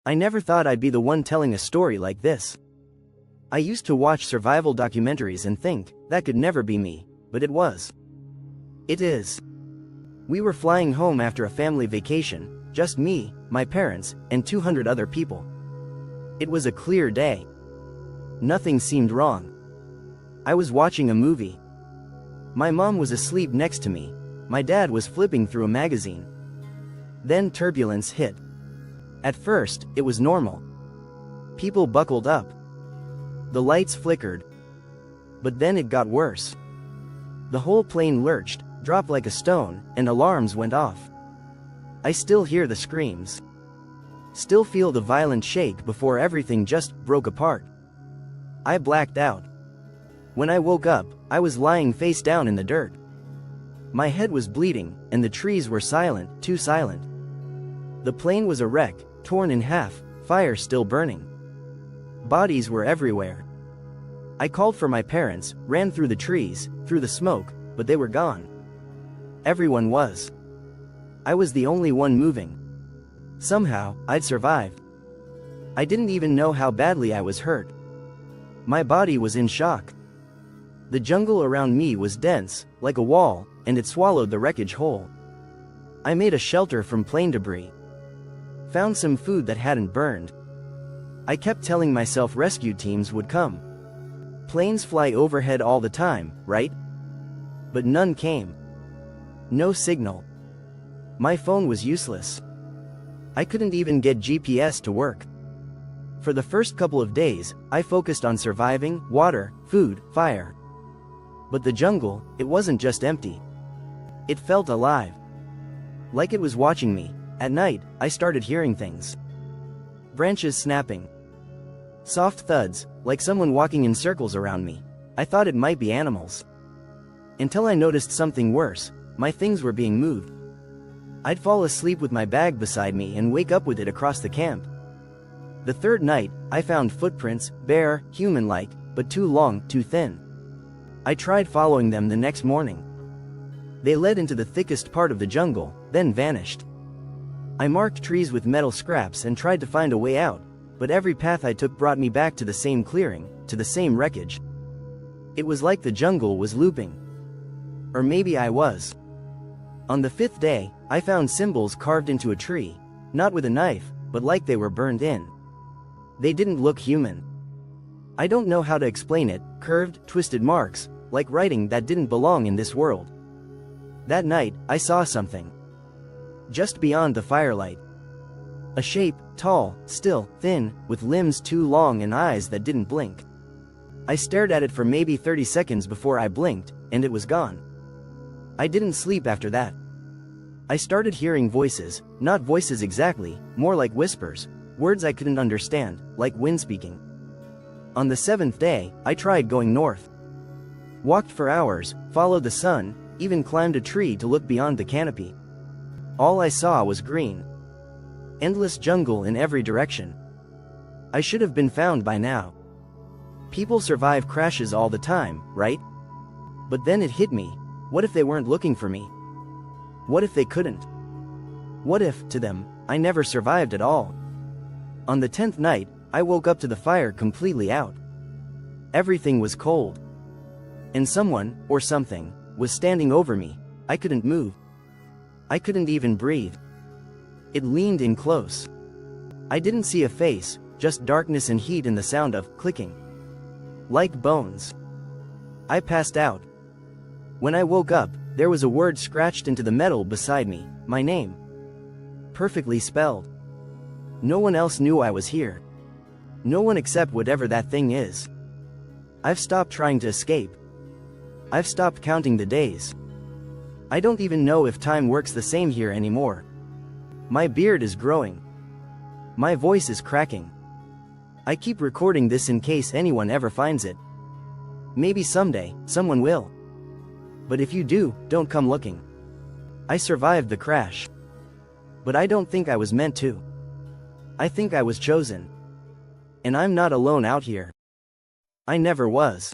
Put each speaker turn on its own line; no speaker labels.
I never thought I'd be the one telling a story like this. I used to watch survival documentaries and think, that could never be me, but it was. It is. We were flying home after a family vacation, just me, my parents, and 200 other people. It was a clear day. Nothing seemed wrong. I was watching a movie. My mom was asleep next to me. My dad was flipping through a magazine. Then turbulence hit. At first, it was normal. People buckled up. The lights flickered. But then it got worse. The whole plane lurched, dropped like a stone, and alarms went off. I still hear the screams. Still feel the violent shake before everything just broke apart. I blacked out. When I woke up, I was lying face down in the dirt. My head was bleeding, and the trees were silent, too silent. The plane was a wreck, torn in half, fire still burning. Bodies were everywhere. I called for my parents, ran through the trees, through the smoke, but they were gone. Everyone was. I was the only one moving. Somehow, I'd survived. I didn't even know how badly I was hurt. My body was in shock. The jungle around me was dense, like a wall, and it swallowed the wreckage whole. I made a shelter from plane debris. Found some food that hadn't burned. I kept telling myself rescue teams would come. Planes fly overhead all the time, right? But none came. No signal. My phone was useless. I couldn't even get GPS to work. For the first couple of days, I focused on surviving, water, food, fire. But the jungle, it wasn't just empty. It felt alive. Like it was watching me. At night, I started hearing things. Branches snapping. Soft thuds, like someone walking in circles around me. I thought it might be animals. Until I noticed something worse. My things were being moved. I'd fall asleep with my bag beside me and wake up with it across the camp. The third night, I found footprints, bare, human-like, but too long, too thin. I tried following them the next morning. They led into the thickest part of the jungle, then vanished. I marked trees with metal scraps and tried to find a way out, but every path I took brought me back to the same clearing, to the same wreckage. It was like the jungle was looping. Or maybe I was. On the fifth day, I found symbols carved into a tree, not with a knife, but like they were burned in. They didn't look human. I don't know how to explain it, curved, twisted marks, like writing that didn't belong in this world. That night, I saw something. Just beyond the firelight. A shape, tall, still, thin, with limbs too long and eyes that didn't blink. I stared at it for maybe 30 seconds before I blinked, and it was gone. I didn't sleep after that. I started hearing voices, not voices exactly, more like whispers, words I couldn't understand, like wind speaking. On the seventh day, I tried going north. Walked for hours, followed the sun, even climbed a tree to look beyond the canopy. All I saw was green. Endless jungle in every direction. I should have been found by now. People survive crashes all the time, right? But then it hit me. What if they weren't looking for me? What if they couldn't? What if, to them, I never survived at all? On the 10th night, I woke up to the fire completely out. Everything was cold. And someone, or something, was standing over me. I couldn't move. I couldn't even breathe. It leaned in close. I didn't see a face, just darkness and heat and the sound of clicking. Like bones. I passed out. When I woke up, there was a word scratched into the metal beside me, my name. Perfectly spelled. No one else knew I was here. No one except whatever that thing is. I've stopped trying to escape. I've stopped counting the days. I don't even know if time works the same here anymore. My beard is growing. My voice is cracking. I keep recording this in case anyone ever finds it. Maybe someday, someone will. But if you do, don't come looking. I survived the crash. But I don't think I was meant to. I think I was chosen. And I'm not alone out here. I never was.